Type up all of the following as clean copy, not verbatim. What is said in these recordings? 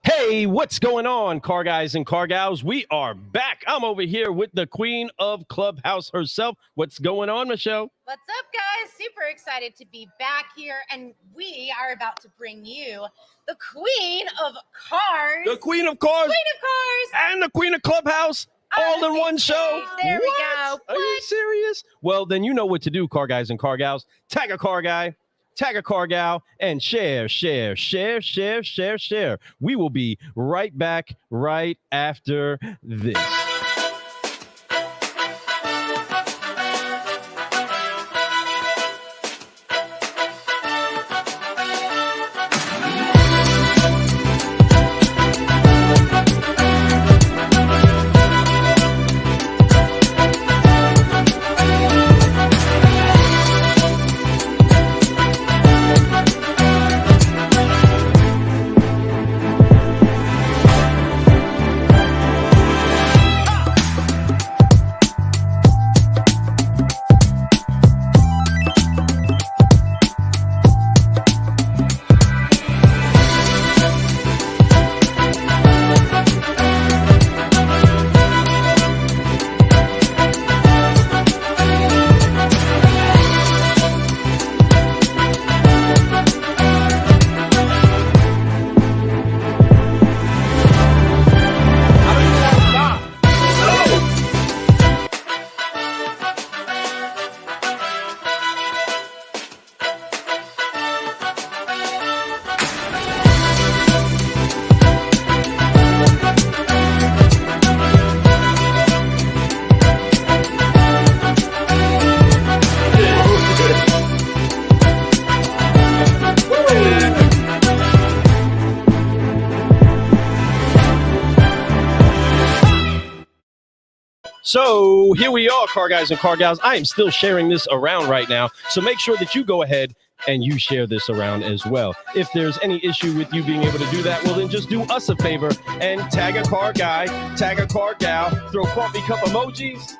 Hey, what's going on, car guys and car gals? We are back. I'm over here with the queen of Clubhouse herself. What's going on, Michelle? What's up, guys? Super excited to be back here, and we are about to bring you the queen of cars. The queen of cars. Queen of cars. And the queen of Clubhouse. All in one show. There what? We go. Are you serious? Well, then you know what to do, car guys and car gals. Tag a car guy. Tag a car gal and share. We will be right back right after this. So here we are, car guys and car gals. I am still sharing this around right now. So make sure that you go ahead and you share this around as well. If there's any issue with you being able to do that, well, then just do us a favor and tag a car guy, tag a car gal, throw coffee cup emojis,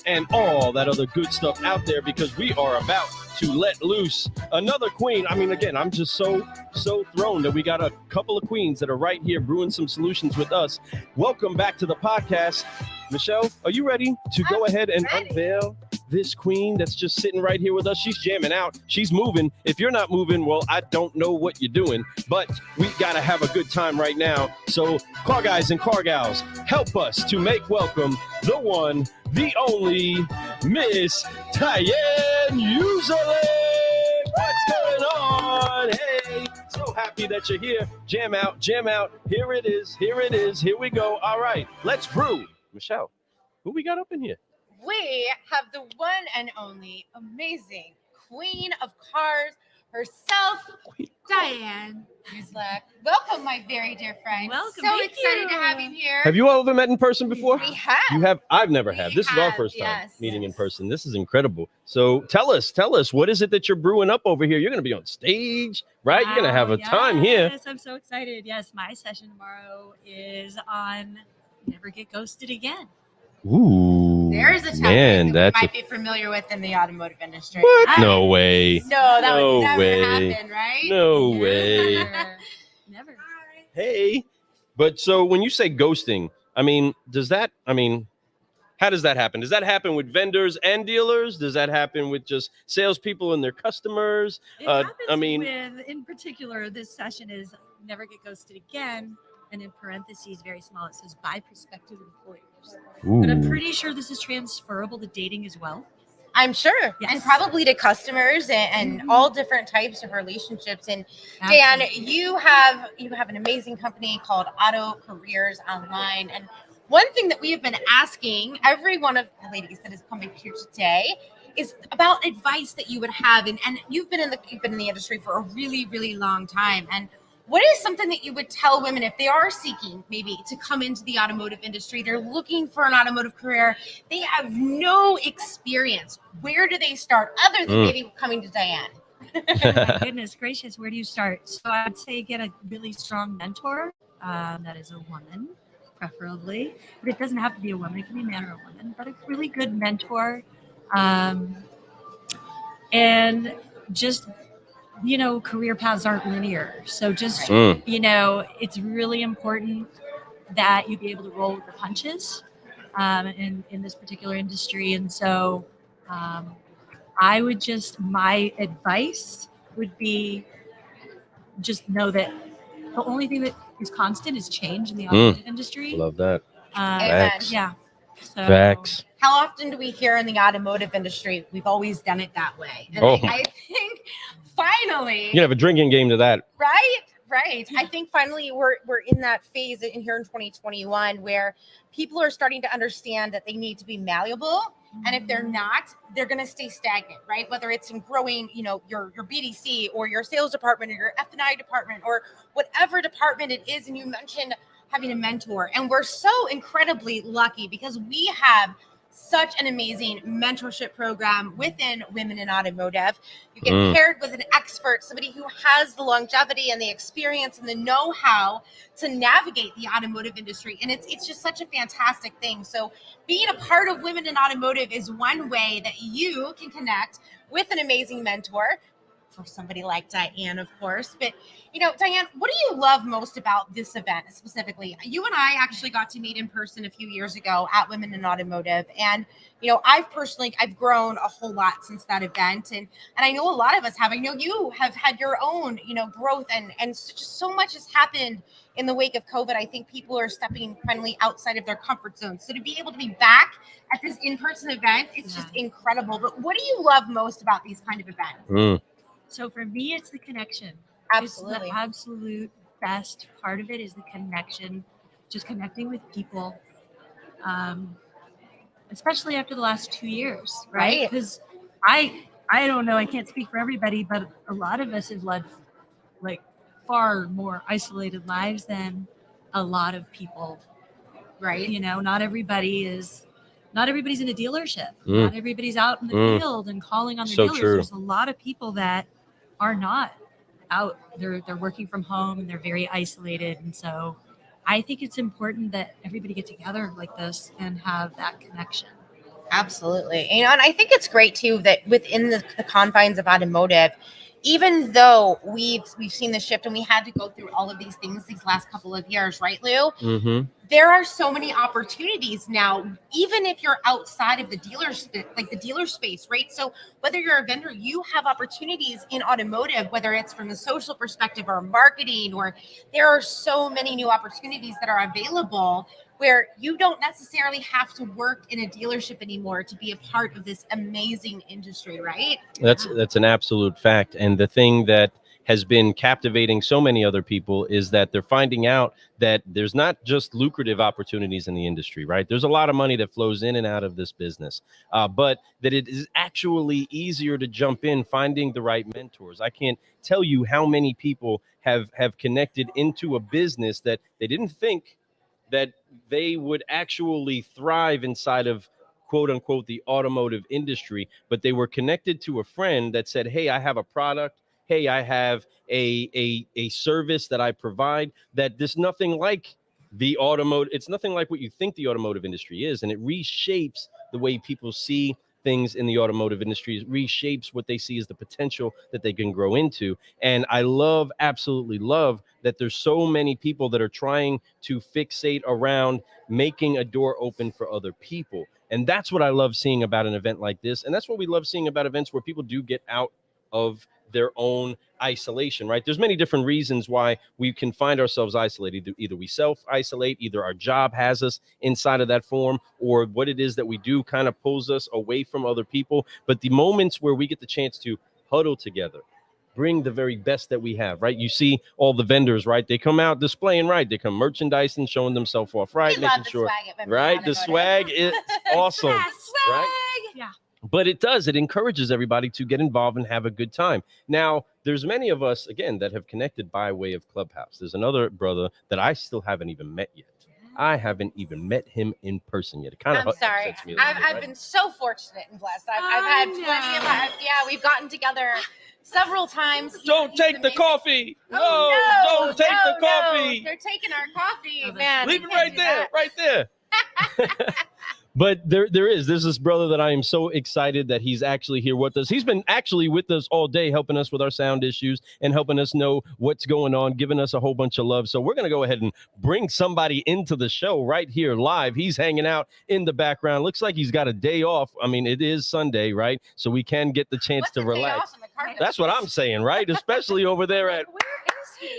and all that other good stuff out there, because we are about to let loose another queen. I mean, again, I'm just so thrown that we got a couple of queens that are right here brewing some solutions with us. Welcome back to the podcast. Michelle, are you ready to go ahead and unveil this queen that's just sitting right here with us? She's jamming out. She's moving. If you're not moving, well, I don't know what you're doing, but we got to have a good time right now. So car guys and car gals, help us to make welcome the one, the only Miss Diane Uzelac. What's going on? Hey, so happy that you're here. Jam out, jam out. Here it is. Here it is. Here we go. All right, let's brew. Michelle, who we got up in here? We have the one and only amazing queen of cars herself, Diane Uzelac. Welcome, my very dear friend. Welcome. So excited to have you here. Have you all ever met in person before? We have. You have? I've never had. This is our first time meeting in person. This is incredible. So tell us, what is it that you're brewing up over here? You're going to be on stage, right? Wow, you're going to have a time here. Yes, I'm so excited. Yes, my session tomorrow is on Never Get Ghosted Again. Ooh, there is a topic that you might be familiar with in the automotive industry. What? No way. No, that would never happen, right? No way. Never. Hey, but so when you say ghosting, how does that happen? Does that happen with vendors and dealers? Does that happen with just salespeople and their customers? It happens in particular, this session is Never Get Ghosted Again. And in parentheses, very small, it says by prospective employers. Ooh. But I'm pretty sure this is transferable to dating as well. I'm sure. Yes. And probably to customers and all different types of relationships. And Diane, you have an amazing company called Auto Careers Online. And one thing that we have been asking every one of the ladies that is coming here today is about advice that you would have. And you've been in the industry for a really, really long time. And what is something that you would tell women if they are seeking maybe to come into the automotive industry? They're looking for an automotive career. They have no experience. Where do they start other than maybe coming to Diane? Oh my goodness gracious, where do you start? So I would say get a really strong mentor that is a woman, preferably, but it doesn't have to be a woman. It can be a man or a woman, but a really good mentor. And just, career paths aren't linear. So just, it's really important that you be able to roll with the punches in this particular industry. And so my advice would be just know that the only thing that is constant is change in the automotive industry. Love that. Facts. Yeah. So, Facts. How often do we hear in the automotive industry, we've always done it that way? And I think finally, you can have a drinking game to that. Right. I think finally we're in that phase in here in 2021 where people are starting to understand that they need to be malleable. And if they're not, they're going to stay stagnant, right? Whether it's in growing, your BDC or your sales department or your F&I department or whatever department it is. And you mentioned having a mentor. And we're so incredibly lucky because we have such an amazing mentorship program within Women in Automotive. You get paired with an expert, somebody who has the longevity and the experience and the know-how to navigate the automotive industry. And it's just such a fantastic thing. So being a part of Women in Automotive is one way that you can connect with an amazing mentor for somebody like Diane, of course. But, Diane, what do you love most about this event specifically? You and I actually got to meet in person a few years ago at Women in Automotive. And, I've grown a whole lot since that event. And I know a lot of us have. I know you have had your own, growth and just so much has happened in the wake of COVID. I think people are stepping finally outside of their comfort zone. So to be able to be back at this in-person event, it's just incredible. But what do you love most about these kind of events? So for me, it's the connection. Absolutely. It's the absolute best part of it is the connection, just connecting with people, especially after the last 2 years, right? Because I don't know, I can't speak for everybody, but a lot of us have led like far more isolated lives than a lot of people, right? Not everybody's in a dealership. Not everybody's out in the field and calling on their dealers. True. There's a lot of people that are not out. They're working from home and they're very isolated. And so I think it's important that everybody get together like this and have that connection. Absolutely. And I think it's great too that within the confines of automotive, even though we've seen the shift and we had to go through all of these things these last couple of years, right, Lou? There are so many opportunities now, even if you're outside of the dealer space, right? So whether you're a vendor, you have opportunities in automotive, whether it's from the social perspective or marketing, or there are so many new opportunities that are available where you don't necessarily have to work in a dealership anymore to be a part of this amazing industry, right? That's an absolute fact. And the thing that has been captivating so many other people is that they're finding out that there's not just lucrative opportunities in the industry, right? There's a lot of money that flows in and out of this business, but that it is actually easier to jump in finding the right mentors. I can't tell you how many people have connected into a business that they didn't think that they would actually thrive inside of, quote unquote, the automotive industry, but they were connected to a friend that said, hey, I have a product. Hey, I have a service that I provide that there's nothing like the automotive. It's nothing like what you think the automotive industry is. And it reshapes the way people see things in the automotive industry. It reshapes what they see as the potential that they can grow into. And I absolutely love that there's so many people that are trying to fixate around making a door open for other people. And that's what I love seeing about an event like this. And that's what we love seeing about events where people do get out of their own isolation, right? There's many different reasons why we can find ourselves isolated. Either we self-isolate, either our job has us inside of that form, or what it is that we do kind of pulls us away from other people. But the moments where we get the chance to huddle together, bring the very best that we have, right? You see all the vendors, right? They come out displaying, right? They come merchandising, showing themselves off, right? We love the swag at Women in right? The Automotive. swag is awesome, Swag. right? Yeah. but it encourages everybody to get involved and have a good time. Now, there's many of us, again, that have connected by way of Clubhouse. There's another brother that I still haven't even met yet. I haven't even met him in person yet. It kind of upsets me a little bit, I've been so fortunate and blessed. I've had plenty of, we've gotten together several times. Don't take the coffee. No, don't take the coffee. They're taking our coffee, man. Leave it right there, right there. But there's this brother that I am so excited that he's actually here with us. He's been actually with us all day, helping us with our sound issues and helping us know what's going on, giving us a whole bunch of love. So we're going to go ahead and bring somebody into the show right here live. He's hanging out in the background. Looks like he's got a day off. I mean, it is Sunday, right? So we can get the chance to relax. That's what I'm saying, right? Especially over there at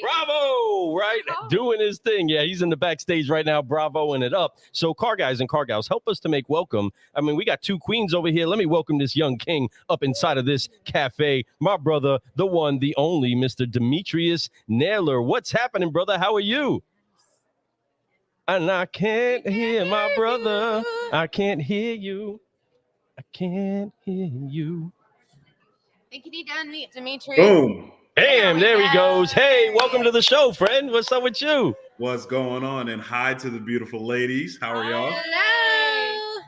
Bravo, right? Doing his thing. Yeah, he's in the backstage right now, bravoing it up. So car guys and car gals, help us to make welcome. I mean, we got two queens over here. Let me welcome this young king up inside of this cafe. My brother, the one, the only, Mr. Demetrius Naylor. What's happening, brother? How are you? And I can't hear my brother. I can't hear you. I can't hear you. I think you need to unmute, Demetrius. Boom. Bam, there he goes. Hey, welcome to the show, friend. What's up with you? What's going on? And hi to the beautiful ladies. How are y'all? Hello.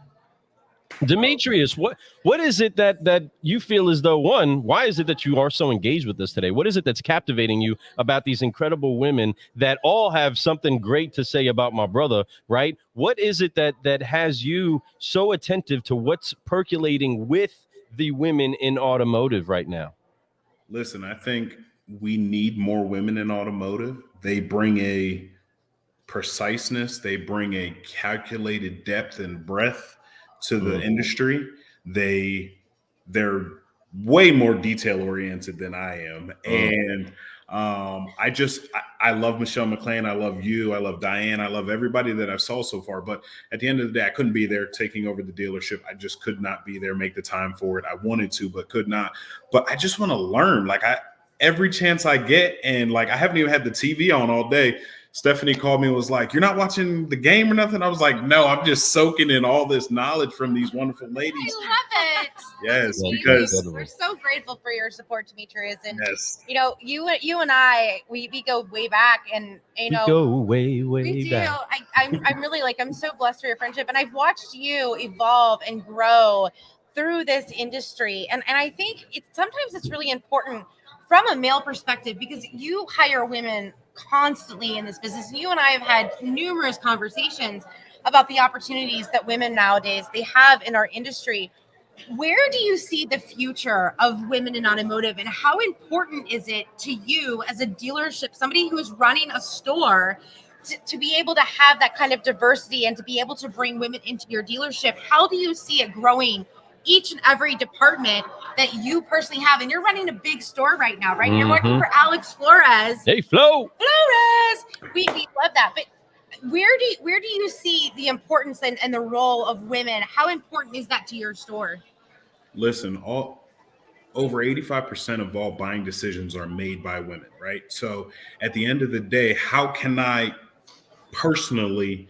Demetrius, what is it that you feel as though, one, why is it that you are so engaged with us today? What is it that's captivating you about these incredible women that all have something great to say about my brother, right? What is it that has you so attentive to what's percolating with the women in automotive right now? Listen, I think we need more women in automotive. They bring a preciseness, they bring a calculated depth and breadth to the industry. They're way more detail oriented than I am. And I love Michelle McClain. I love you. I love Diane. I love everybody that I've saw so far. But at the end of the day, I couldn't be there taking over the dealership. I just could not be there, make the time for it. I wanted to, but could not. But I just want to learn. Every chance I get, and I haven't even had the TV on all day. Stephanie called me and was like, "You're not watching the game or nothing?" I was like, "No, I'm just soaking in all this knowledge from these wonderful ladies." I love it. Yes, because we're so grateful for your support, Demetrius. And yes, you and I, we go way back, and we go way we back. do. I'm really I'm so blessed for your friendship, and I've watched you evolve and grow through this industry, and I think sometimes it's really important from a male perspective, because you hire women constantly in this business. You and I have had numerous conversations about the opportunities that women nowadays they have in our industry. Where do you see the future of women in automotive, and how important is it to you as a dealership, somebody who is running a store, to be able to have that kind of diversity and to be able to bring women into your dealership? How do you see it growing each and every department that you personally have? And you're running a big store right now, right? You're working for Alex Flores. Hey, Flores. We love that. But where do you see the importance and the role of women? How important is that to your store? Listen, over 85% of all buying decisions are made by women, right? So at the end of the day, how can I personally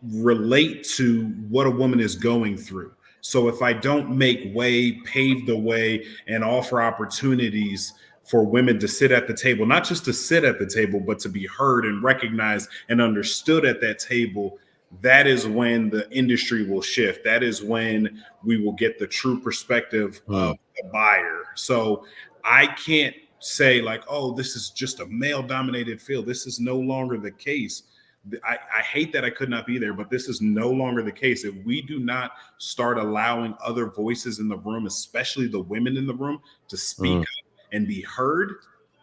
relate to what a woman is going through? So if I don't make way, pave the way, and offer opportunities for women to sit at the table, not just to sit at the table, but to be heard and recognized and understood at that table, that is when the industry will shift. That is when we will get the true perspective of the buyer. So I can't say oh, this is just a male-dominated field. This is no longer the case. I hate that I could not be there, but this is no longer the case. If we do not start allowing other voices in the room, especially the women in the room, to speak up and be heard,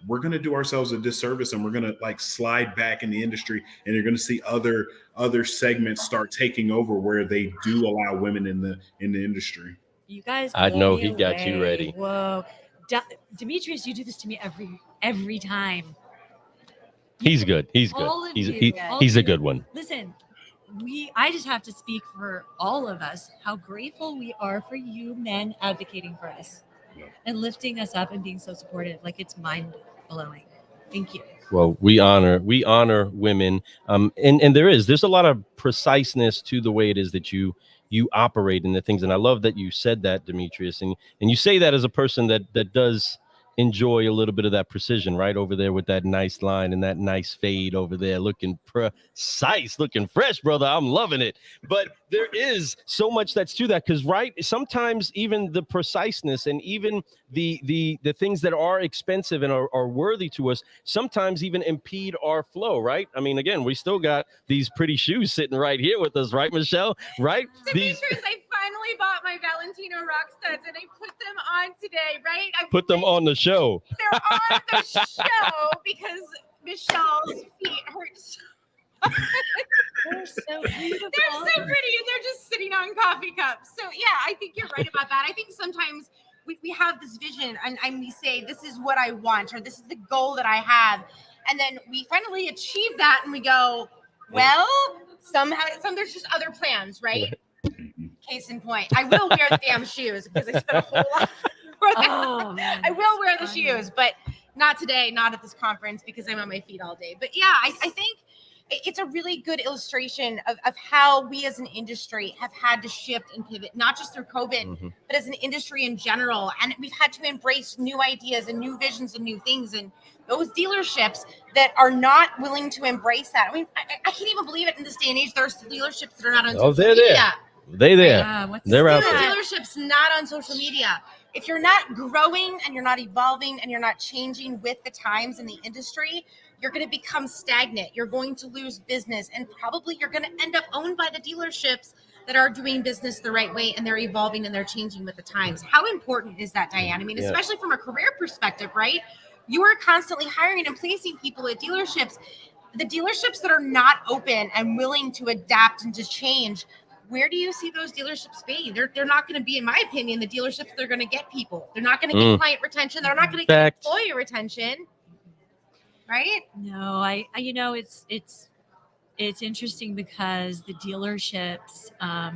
we're going to do ourselves a disservice, and we're going to slide back in the industry, and you're going to see other segments start taking over where they do allow women in the industry. You guys, I know he got you ready. Whoa, Demetrius, you do this to me every time. He's good. He's good. He's a good one. Listen, I just have to speak for all of us how grateful we are for you men advocating for us and lifting us up and being so supportive. It's mind-blowing. Thank you. Well, we honor women. And there's a lot of preciseness to the way it is that you you operate and the things. And I love that you said that, Demetrius, and you say that as a person that does enjoy a little bit of that precision right over there with that nice line and that nice fade over there, looking precise, looking fresh, brother. I'm loving it. But there is so much that's to that, because right, sometimes even the preciseness and even the things that are expensive and are worthy to us sometimes even impede our flow, right? I mean, again, we still got these pretty shoes sitting right here with us, right, Michelle? Right? Demetrius, I finally bought my Valentino rock studs and I put them on today, right? I put them on the show. They're on the show because Michelle's feet hurt so They're so beautiful. They're so pretty, and they're just sitting on coffee cups. So yeah, I think you're right about that. I think sometimes we have this vision and we say, this is what I want, or this is the goal that I have. And then we finally achieve that and we go, well, somehow there's just other plans, right? Case in point, I will wear the damn shoes because I spent a whole lot for them. Oh, man, I will wear the shoes, but not today, not at this conference because I'm on my feet all day. But yeah, I think it's a really good illustration of how we as an industry have had to shift and pivot, not just through COVID, but as an industry in general. And we've had to embrace new ideas and new visions and new things. And those dealerships that are not willing to embrace that. I mean, I can't even believe it in this day and age. There's dealerships that are not on social they're media. They're there. They're out There there. are dealerships not on social media. If you're not growing and you're not evolving and you're not changing with the times in the industry, you're going to become stagnant. You're going to lose business, and probably you're going to end up owned by the dealerships that are doing business the right way, and they're evolving and they're changing with the times. How important is that, Diane? I mean, especially from a career perspective, right? You are constantly hiring and placing people at dealerships. The dealerships that are not open and willing to adapt and to change, where do you see those dealerships be? They're not going to be, in my opinion, the dealerships that are going to get people. They're not going to get client retention. They're not going to get employee retention. Right? No, I it's interesting because the dealerships, yeah,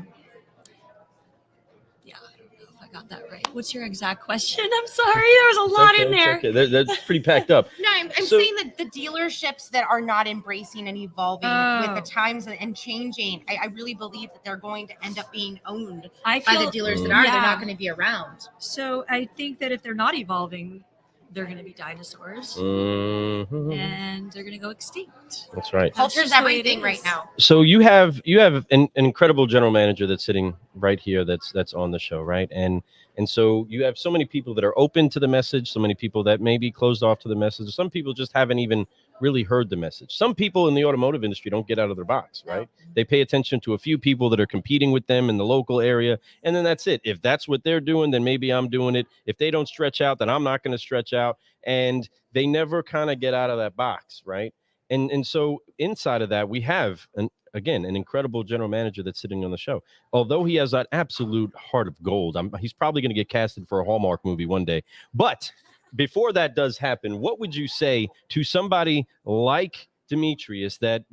I don't know if I got that right. What's your exact question? I'm sorry, there was a lot in there. Okay. That's pretty packed up. No, I'm saying that the dealerships that are not embracing and evolving with the times and changing, I really believe that they're going to end up being owned by the dealers that are. They're not going to be around. So I think that if they're not evolving, they're going to be dinosaurs, and they're going to go extinct. That's right. Culture's everything right now. So you have an incredible general manager that's sitting right here. That's on the show, right? And so you have so many people that are open to the message. So many people that may be closed off to the message. Some people just haven't even really heard the message. Some people in the automotive industry don't get out of their box, right? They pay attention to a few people that are competing with them in the local area, and then that's it. If that's what they're doing, then maybe I'm doing it. If they don't stretch out, then I'm not going to stretch out. And they never kind of get out of that box, right? And so inside of that, we have an incredible general manager that's sitting on the show. Although he has that absolute heart of gold, he's probably going to get casted for a Hallmark movie one day. But before that does happen, what would you say to somebody like Demetrius that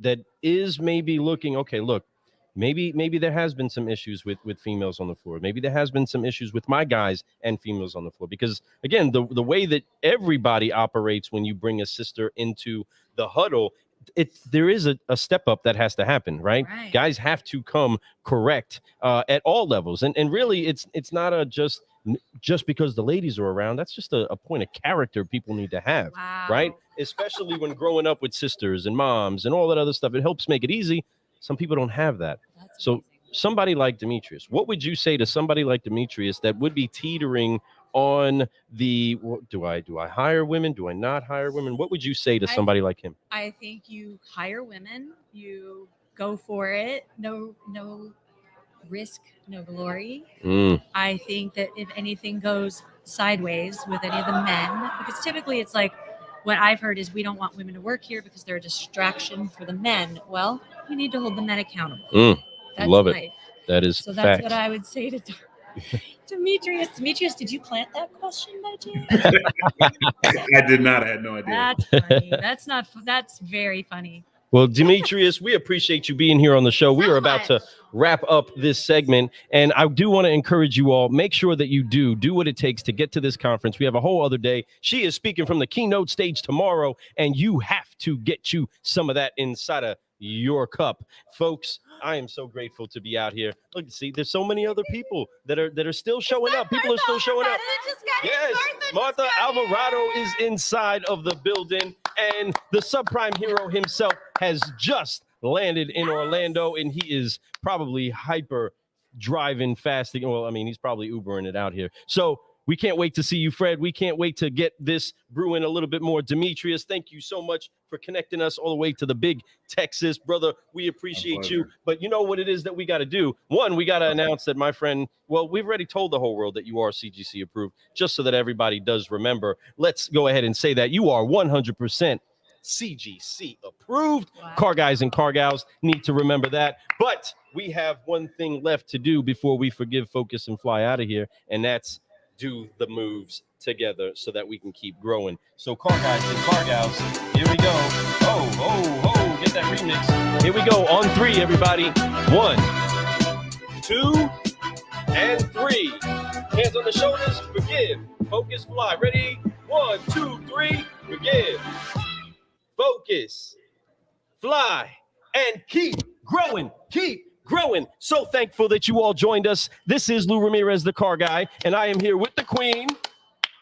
is maybe looking, okay, look, maybe there has been some issues with females on the floor. Maybe there has been some issues with my guys and females on the floor. Because again, the way that everybody operates when you bring a sister into the huddle, there is a step up that has to happen, right? Guys have to come correct at all levels. And really it's not just because the ladies are around. That's just a point of character people need to have, right? Especially when growing up with sisters and moms and all that other stuff. It helps make it easy. Some people don't have that. So somebody like Demetrius, what would you say to somebody like Demetrius that would be teetering on the, do I hire women? Do I not hire women? What would you say to somebody like him? I think you hire women, you go for it. No risk, no glory. I think that if anything goes sideways with any of the men, because typically it's like, what I've heard is we don't want women to work here because they're a distraction for the men. Well, we need to hold the men accountable. That's Love life. it. That is so. That's what I would say to Demetrius. Demetrius, did you plant that question by chance? I did not. I had no idea. That's funny. That's very funny. Well, Demetrius, we appreciate you being here on the show. We are about to wrap up this segment, and I do want to encourage you all, make sure that you do what it takes to get to this conference. We have a whole other day. She is speaking from the keynote stage tomorrow, and you have to get you some of that inside of your cup. Folks, I am so grateful to be out here. Look, see, there's so many other people that are still showing up. People are still showing up. Yes, Martha Alvarado is inside of the building, and the subprime hero himself has just landed in Orlando, and he is probably hyper driving fasting. Well, I mean, he's probably Ubering it out here. So we can't wait to see you, Fred. We can't wait to get this brewing a little bit more. Demetrius, thank you so much for connecting us all the way to the big Texas. Brother, we appreciate you. But you know what it is that we got to do? One, we got to announce that my friend, well, we've already told the whole world that you are CGC approved, just so that everybody does remember. Let's go ahead and say that you are 100% CGC approved. Wow. Car guys and car gals need to remember that. But we have one thing left to do before we forgive, focus, and fly out of here, and that's do the moves together so that we can keep growing. So car guys and car gals, here we go. Oh, get that remix. Here we go on 3, everybody. 1, 2, and 3. Hands on the shoulders, forgive, focus, fly. Ready? 1, 2, 3, forgive, focus, fly, and keep growing, So thankful that you all joined us. This is Lou Ramirez, the car guy, and I am here with the queen,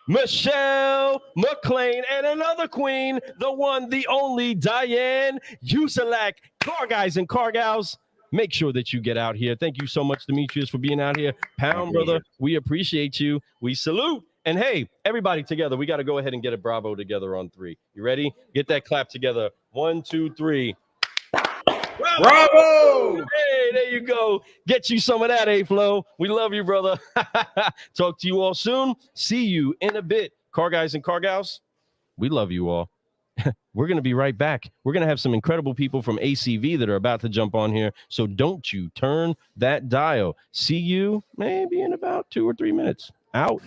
Michelle McLean, and another queen, the one, the only, Diane Uzelac. Car guys and car gals, make sure that you get out here. Thank you so much, Demetrius, for being out here. Pound, brother, we appreciate you. We salute. And hey, everybody together, we got to go ahead and get a bravo together on 3. You ready? Get that clap together. 1, 2, 3. Bravo! Hey, there you go. Get you some of that, A-Flow. We love you, brother. Talk to you all soon. See you in a bit. Car guys and car gals, we love you all. We're going to be right back. We're going to have some incredible people from ACV that are about to jump on here. So don't you turn that dial. See you maybe in about 2 or 3 minutes. Out.